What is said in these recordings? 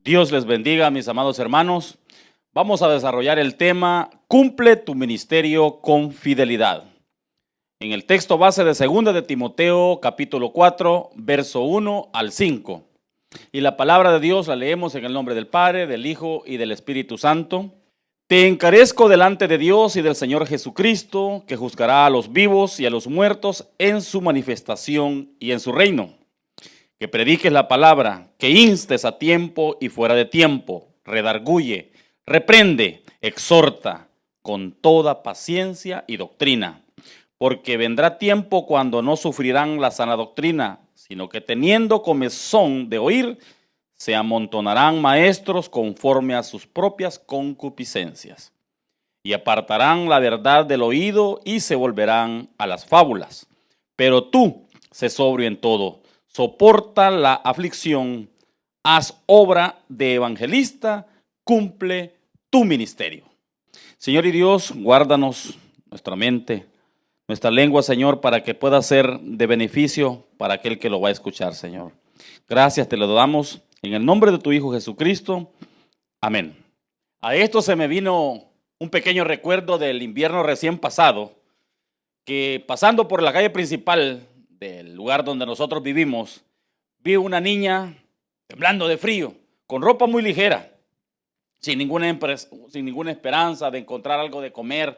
Dios les bendiga, mis amados hermanos. Vamos a desarrollar el tema Cumple tu ministerio con fidelidad. En el texto base de 2 de Timoteo, capítulo 4, verso 1 al 5. Y la palabra de Dios la leemos en el nombre del Padre, del Hijo y del Espíritu Santo. Te encarezco delante de Dios y del Señor Jesucristo, que juzgará a los vivos y a los muertos en su manifestación y en su reino. Que prediques la palabra, que instes a tiempo y fuera de tiempo, redarguye, reprende, exhorta con toda paciencia y doctrina. Porque vendrá tiempo cuando no sufrirán la sana doctrina, sino que teniendo comezón de oír, se amontonarán maestros conforme a sus propias concupiscencias. Y apartarán la verdad del oído y se volverán a las fábulas. Pero tú, sé sobrio en todo, soporta la aflicción, haz obra de evangelista, cumple tu ministerio. Señor y Dios, guárdanos nuestra mente, nuestra lengua, Señor, para que pueda ser de beneficio para aquel que lo va a escuchar, Señor. Gracias te lo damos en el nombre de tu Hijo Jesucristo. Amén. A esto se me vino un pequeño recuerdo del invierno recién pasado, que pasando por la calle principal del lugar donde nosotros vivimos, vi una niña temblando de frío, con ropa muy ligera, sin ninguna esperanza de encontrar algo de comer.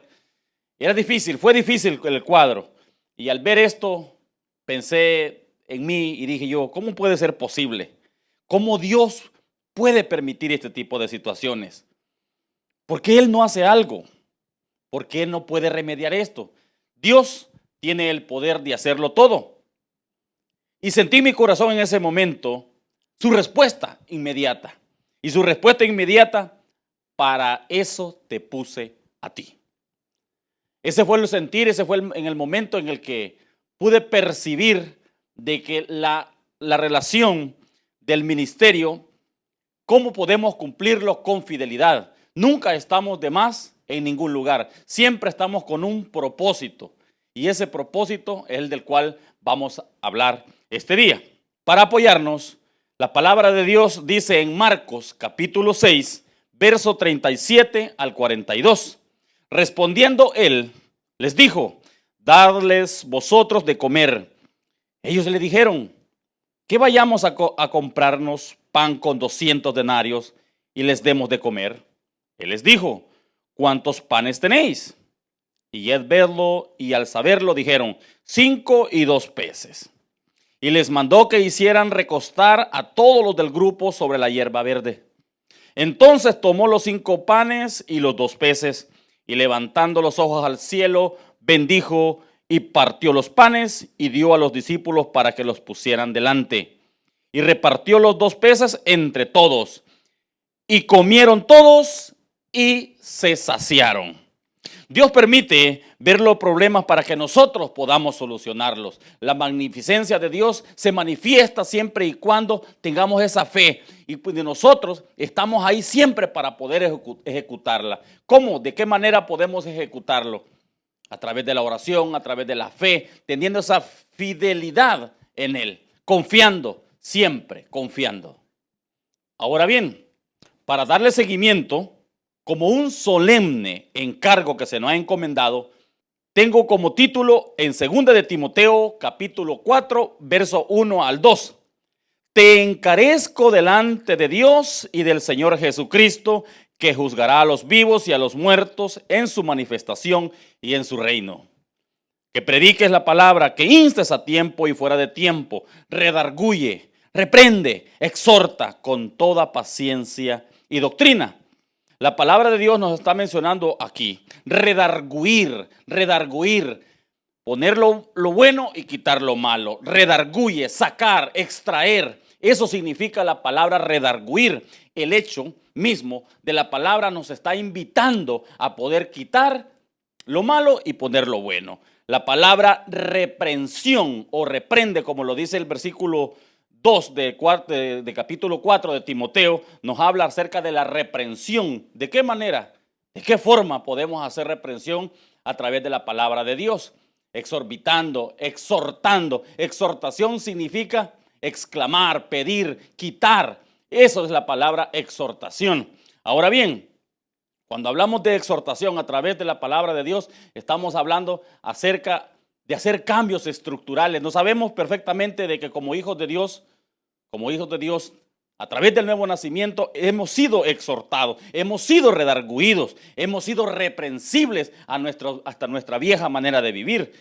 Era difícil, fue difícil el cuadro. Y al ver esto, pensé en mí y dije yo, ¿cómo puede ser posible? ¿Cómo Dios puede permitir este tipo de situaciones? ¿Por qué Él no hace algo? ¿Por qué no puede remediar esto? Dios tiene el poder de hacerlo todo. Y sentí en mi corazón en ese momento su respuesta inmediata. Y su respuesta inmediata, para eso te puse a ti. Ese fue el sentir, ese fue en el momento en el que pude percibir de que la relación del ministerio, cómo podemos cumplirlo con fidelidad. Nunca estamos de más en ningún lugar. Siempre estamos con un propósito. Y ese propósito es el del cual vamos a hablar este día. Para apoyarnos, la palabra de Dios dice en Marcos capítulo 6, verso 37 al 42. Respondiendo él, les dijo, dadles vosotros de comer. Ellos le dijeron, que vayamos a comprarnos pan con 200 denarios y les demos de comer. Él les dijo, ¿cuántos panes tenéis? Y al verlo y al saberlo dijeron, 5 y 2 peces. Y les mandó que hicieran recostar a todos los del grupo sobre la hierba verde. Entonces tomó los 5 panes y los 2 peces, y levantando los ojos al cielo, bendijo y partió los panes y dio a los discípulos para que los pusieran delante. Y repartió los 2 peces entre todos. Y comieron todos y se saciaron. Dios permite ver los problemas para que nosotros podamos solucionarlos. La magnificencia de Dios se manifiesta siempre y cuando tengamos esa fe. Y pues nosotros estamos ahí siempre para poder ejecutarla. ¿Cómo? ¿De qué manera podemos ejecutarlo? A través de la oración, a través de la fe, teniendo esa fidelidad en Él. Confiando, siempre confiando. Ahora bien, para darle seguimiento, como un solemne encargo que se nos ha encomendado, tengo como título en 2 de Timoteo capítulo 4, verso 1 al 2. Te encarezco delante de Dios y del Señor Jesucristo, que juzgará a los vivos y a los muertos en su manifestación y en su reino. Que prediques la palabra, que instes a tiempo y fuera de tiempo, redarguye, reprende, exhorta con toda paciencia y doctrina. La palabra de Dios nos está mencionando aquí, redarguir, poner lo bueno y quitar lo malo, redarguye, sacar, extraer. Eso significa la palabra redarguir. El hecho mismo de la palabra nos está invitando a poder quitar lo malo y poner lo bueno. La palabra reprensión o reprende, como lo dice el versículo 2 de capítulo 4 de Timoteo, nos habla acerca de la reprensión. ¿De qué manera? ¿De qué forma podemos hacer reprensión? A través de la palabra de Dios. Exorbitando, exhortando. Exhortación significa exclamar, pedir, quitar. Eso es la palabra exhortación. Ahora bien, cuando hablamos de exhortación a través de la palabra de Dios, estamos hablando acerca de hacer cambios estructurales. No sabemos perfectamente de que como hijos de Dios, a través del nuevo nacimiento hemos sido exhortados, hemos sido redarguidos, hemos sido reprensibles hasta nuestra vieja manera de vivir,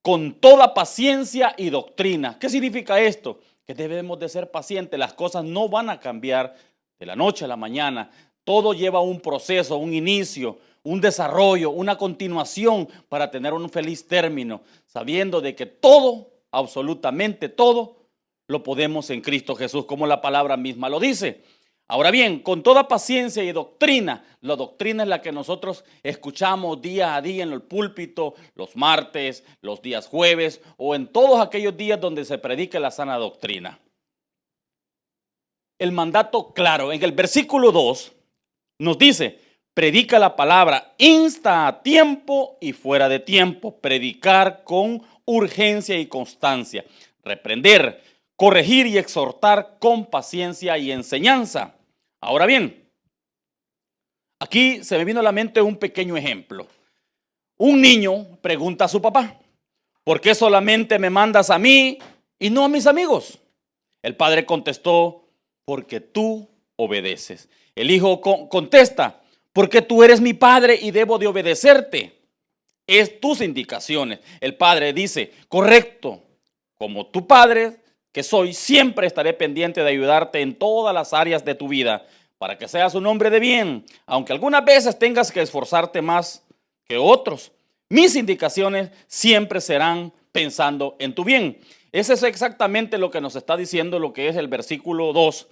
con toda paciencia y doctrina. ¿Qué significa esto? Que debemos de ser pacientes. Las cosas no van a cambiar de la noche a la mañana. Todo lleva un proceso, un inicio, un desarrollo, una continuación para tener un feliz término, sabiendo de que todo, absolutamente todo, lo podemos en Cristo Jesús, como la palabra misma lo dice. Ahora bien, con toda paciencia y doctrina, la doctrina es la que nosotros escuchamos día a día en el púlpito, los martes, los días jueves o en todos aquellos días donde se predica la sana doctrina. El mandato claro, en el versículo 2 nos dice, predica la palabra, insta a tiempo y fuera de tiempo, predicar con urgencia y constancia, reprender, corregir y exhortar con paciencia y enseñanza. Ahora bien, aquí se me vino a la mente un pequeño ejemplo. Un niño pregunta a su papá, ¿por qué solamente me mandas a mí y no a mis amigos? El padre contestó, porque tú obedeces. El hijo contesta, porque tú eres mi padre y debo de obedecerte. Es tus indicaciones. El padre dice, correcto, como tu padre que soy, siempre estaré pendiente de ayudarte en todas las áreas de tu vida para que seas un hombre de bien, aunque algunas veces tengas que esforzarte más que otros. Mis indicaciones siempre serán pensando en tu bien. Ese es exactamente lo que nos está diciendo lo que es el versículo 2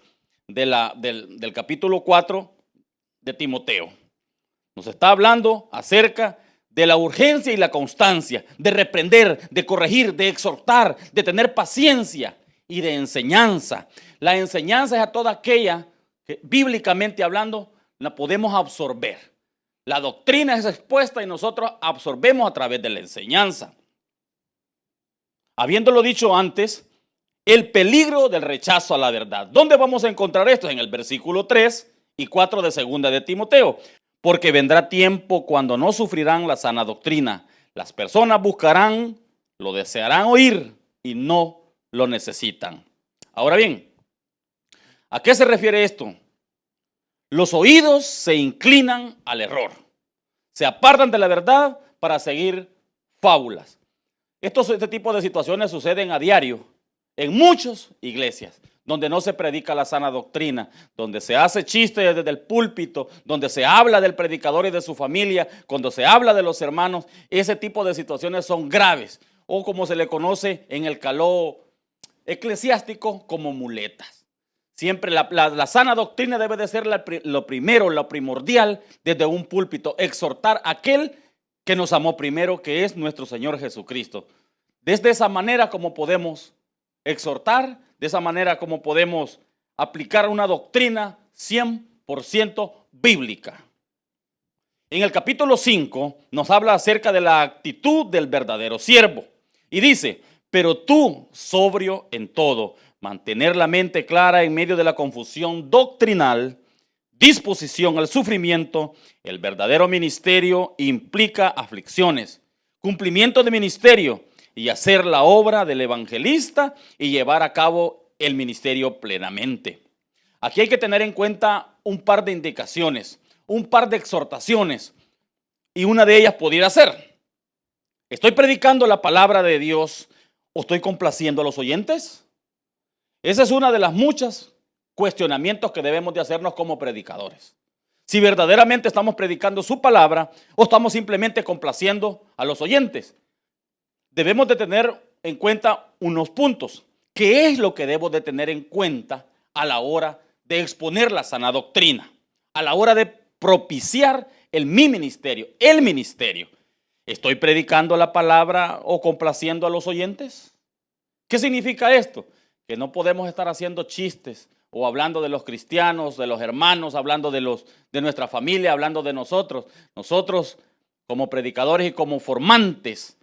del capítulo 4 de Timoteo. Nos está hablando acerca de la urgencia y la constancia, de reprender, de corregir, de exhortar, de tener paciencia y de enseñanza. La enseñanza es a toda aquella que bíblicamente hablando la podemos absorber. La doctrina es expuesta y nosotros absorbemos a través de la enseñanza. Habiéndolo dicho antes, el peligro del rechazo a la verdad. ¿Dónde vamos a encontrar esto? En el versículo 3 y 4 de segunda de Timoteo. Porque vendrá tiempo cuando no sufrirán la sana doctrina. Las personas buscarán, lo desearán oír y no lo necesitan. Ahora bien, ¿a qué se refiere esto? Los oídos se inclinan al error. Se apartan de la verdad para seguir fábulas. Este tipo de situaciones suceden a diario en muchas iglesias, donde no se predica la sana doctrina, donde se hace chiste desde el púlpito, donde se habla del predicador y de su familia, cuando se habla de los hermanos. Ese tipo de situaciones son graves, o como se le conoce en el caló eclesiástico, como muletas. Siempre la sana doctrina debe de ser lo primero, lo primordial desde un púlpito, exhortar a aquel que nos amó primero, que es nuestro Señor Jesucristo. Desde esa manera como podemos exhortar, de esa manera como podemos aplicar una doctrina 100% bíblica. En el capítulo 5 nos habla acerca de la actitud del verdadero siervo y dice, pero tú, sobrio en todo, mantener la mente clara en medio de la confusión doctrinal, disposición al sufrimiento. El verdadero ministerio implica aflicciones, cumplimiento de ministerio y hacer la obra del evangelista y llevar a cabo el ministerio plenamente. Aquí hay que tener en cuenta un par de indicaciones, un par de exhortaciones, y una de ellas pudiera ser, ¿estoy predicando la palabra de Dios o estoy complaciendo a los oyentes? Esa es una de las muchas cuestionamientos que debemos de hacernos como predicadores. Si verdaderamente estamos predicando su palabra o estamos simplemente complaciendo a los oyentes. Debemos de tener en cuenta unos puntos. ¿Qué es lo que debo de tener en cuenta a la hora de exponer la sana doctrina? A la hora de propiciar mi ministerio, el ministerio. ¿Estoy predicando la palabra o complaciendo a los oyentes? ¿Qué significa esto? Que no podemos estar haciendo chistes o hablando de los cristianos, de los hermanos, hablando de nuestra familia, hablando de nosotros. Nosotros como predicadores y como formantes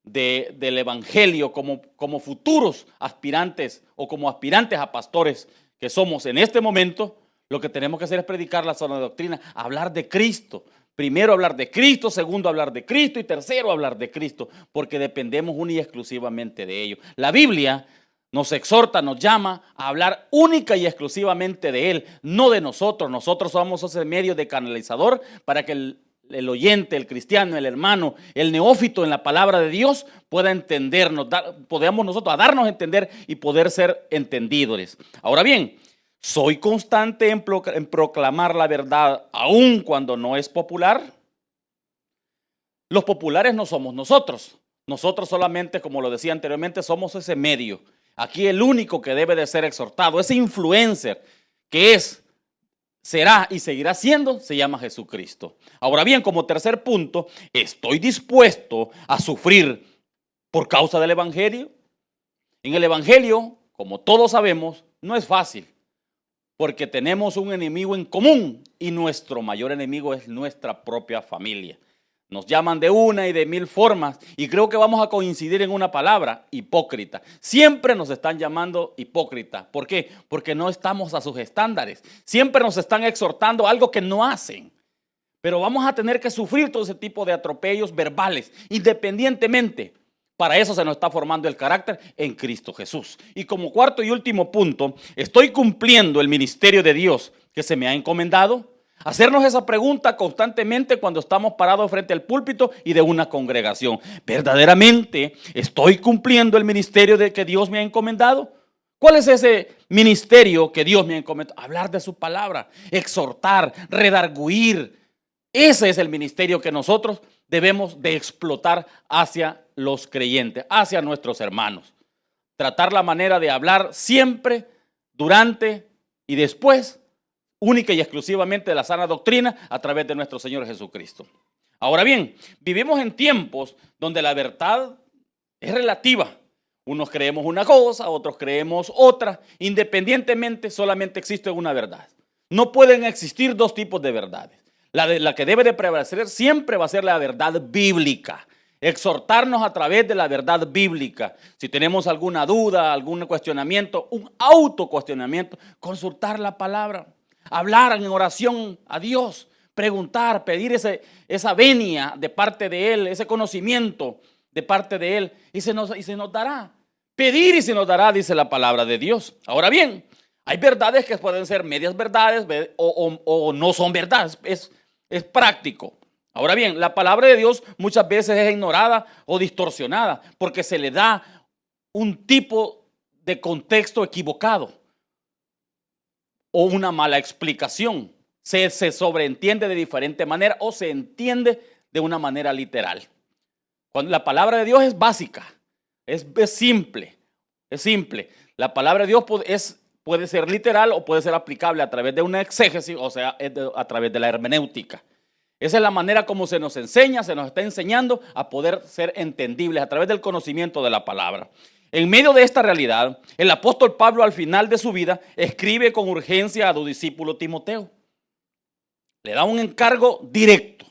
del evangelio, como futuros aspirantes o como aspirantes a pastores que somos en este momento, lo que tenemos que hacer es predicar la sana doctrina, hablar de Cristo. Primero hablar de Cristo, segundo hablar de Cristo y tercero hablar de Cristo, porque dependemos única y exclusivamente de ello. La Biblia nos exhorta, nos llama a hablar única y exclusivamente de Él, no de nosotros. Nosotros somos ese medio de canalizador para que el oyente, el cristiano, el hermano, el neófito en la palabra de Dios pueda entendernos, podamos nosotros a darnos a entender y poder ser entendidores. Ahora bien, ¿soy constante en proclamar la verdad aun cuando no es popular? Los populares no somos nosotros. Nosotros solamente, como lo decía anteriormente, somos ese medio. Aquí el único que debe de ser exhortado, ese influencer que será y seguirá siendo, se llama Jesucristo. Ahora bien, como tercer punto, ¿estoy dispuesto a sufrir por causa del Evangelio? En el Evangelio, como todos sabemos, no es fácil, porque tenemos un enemigo en común y nuestro mayor enemigo es nuestra propia familia. Nos llaman de una y de mil formas y creo que vamos a coincidir en una palabra: hipócrita. Siempre nos están llamando hipócrita. ¿Por qué? Porque no estamos a sus estándares. Siempre nos están exhortando a algo que no hacen. Pero vamos a tener que sufrir todo ese tipo de atropellos verbales, independientemente. Para eso se nos está formando el carácter en Cristo Jesús. Y como cuarto y último punto, ¿estoy cumpliendo el ministerio de Dios que se me ha encomendado? Hacernos esa pregunta constantemente cuando estamos parados frente al púlpito y de una congregación. ¿Verdaderamente estoy cumpliendo el ministerio que Dios me ha encomendado? ¿Cuál es ese ministerio que Dios me ha encomendado? Hablar de su palabra, exhortar, redarguir. Ese es el ministerio que nosotros debemos de explotar hacia los creyentes, hacia nuestros hermanos. Tratar la manera de hablar siempre, durante y después, única y exclusivamente de la sana doctrina a través de nuestro Señor Jesucristo. Ahora bien, vivimos en tiempos donde la verdad es relativa. Unos creemos una cosa, otros creemos otra. Independientemente, solamente existe una verdad. No pueden existir dos tipos de verdades. La que debe de prevalecer siempre va a ser la verdad bíblica. Exhortarnos a través de la verdad bíblica. Si tenemos alguna duda, algún cuestionamiento, un autocuestionamiento, consultar la palabra. Hablar en oración a Dios, preguntar, pedir esa venia de parte de Él, ese conocimiento de parte de Él, y se nos dará. Pedir y se nos dará, dice la palabra de Dios. Ahora bien, hay verdades que pueden ser medias verdades o no son verdades, es práctico. Ahora bien, la palabra de Dios muchas veces es ignorada o distorsionada porque se le da un tipo de contexto equivocado o una mala explicación. Se sobreentiende de diferente manera o se entiende de una manera literal. Cuando la palabra de Dios es básica, es simple, es simple. La palabra de Dios puede ser literal o puede ser aplicable a través de una exégesis, o sea, a través de la hermenéutica. Esa es la manera como se nos enseña, se nos está enseñando a poder ser entendibles a través del conocimiento de la palabra. En medio de esta realidad, el apóstol Pablo al final de su vida escribe con urgencia a su discípulo Timoteo. Le da un encargo directo,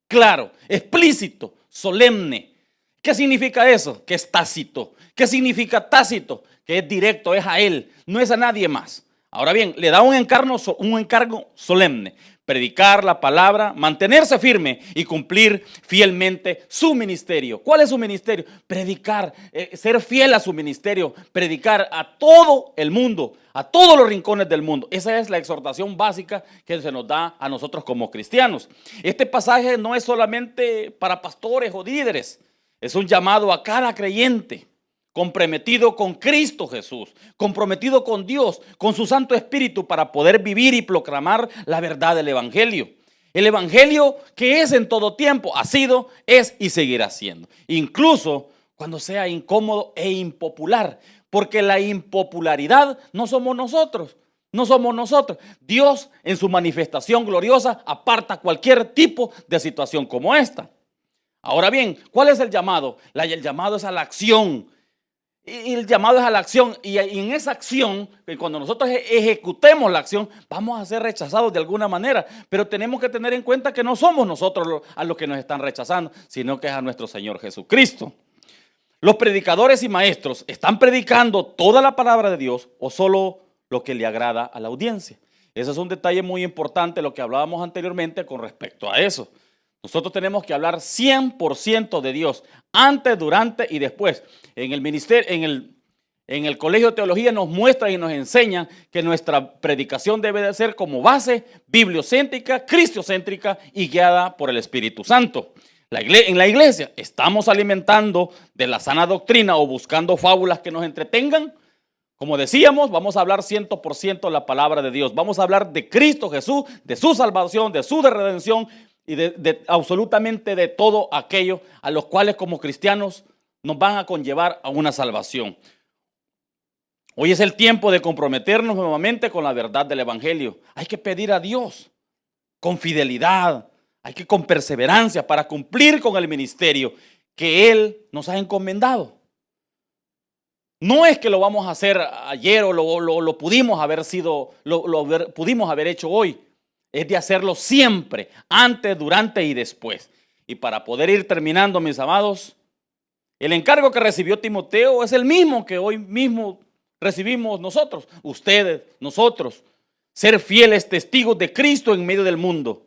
claro, explícito, solemne. ¿Qué significa eso? Que es tácito. ¿Qué significa tácito? Que es directo, es a él, no es a nadie más. Ahora bien, le da un encargo solemne. Predicar la palabra, mantenerse firme y cumplir fielmente su ministerio. ¿Cuál es su ministerio? Predicar, ser fiel a su ministerio, predicar a todo el mundo, a todos los rincones del mundo. Esa es la exhortación básica que se nos da a nosotros como cristianos. Este pasaje no es solamente para pastores o líderes, es un llamado a cada creyente comprometido con Cristo Jesús, comprometido con Dios, con su Santo Espíritu para poder vivir y proclamar la verdad del Evangelio. El Evangelio que es en todo tiempo, ha sido, es y seguirá siendo. Incluso cuando sea incómodo e impopular, porque la impopularidad no somos nosotros. No somos nosotros. Dios en su manifestación gloriosa aparta cualquier tipo de situación como esta. Ahora bien, ¿cuál es el llamado? El llamado es a la acción. Y el llamado es a la acción, y en esa acción, cuando nosotros ejecutemos la acción, vamos a ser rechazados de alguna manera, pero tenemos que tener en cuenta que no somos nosotros a los que nos están rechazando, sino que es a nuestro Señor Jesucristo. Los predicadores y maestros, ¿están predicando toda la palabra de Dios o solo lo que le agrada a la audiencia. Ese es un detalle muy importante, lo que hablábamos anteriormente con respecto a eso. Nosotros tenemos que hablar 100% de Dios, antes, durante y después. En el ministerio, en el Colegio de Teología nos muestran y nos enseñan que nuestra predicación debe de ser como base bibliocéntrica, cristocéntrica y guiada por el Espíritu Santo. En la iglesia, ¿estamos alimentando de la sana doctrina o buscando fábulas que nos entretengan? Como decíamos, vamos a hablar 100% la palabra de Dios. Vamos a hablar de Cristo Jesús, de su salvación, de su redención y de absolutamente de todo aquello a los cuales como cristianos nos van a conllevar a una salvación. Hoy es el tiempo de comprometernos nuevamente con la verdad del Evangelio. Hay que pedir a Dios con fidelidad, hay que con perseverancia para cumplir con el ministerio que Él nos ha encomendado. No es que lo vamos a hacer ayer o lo pudimos haber pudimos haber hecho hoy. Es de hacerlo siempre, antes, durante y después. Y para poder ir terminando, mis amados, el encargo que recibió Timoteo es el mismo que hoy mismo recibimos nosotros, ustedes, nosotros. Ser fieles testigos de Cristo en medio del mundo.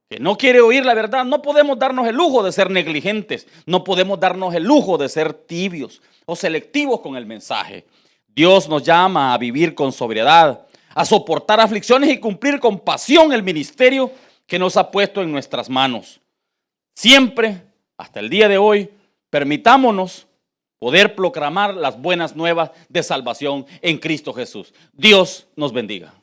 Que no quiere oír la verdad, no podemos darnos el lujo de ser negligentes, no podemos darnos el lujo de ser tibios o selectivos con el mensaje. Dios nos llama a vivir con sobriedad, a soportar aflicciones y cumplir con pasión el ministerio que nos ha puesto en nuestras manos. Siempre, hasta el día de hoy, permitámonos poder proclamar las buenas nuevas de salvación en Cristo Jesús. Dios nos bendiga.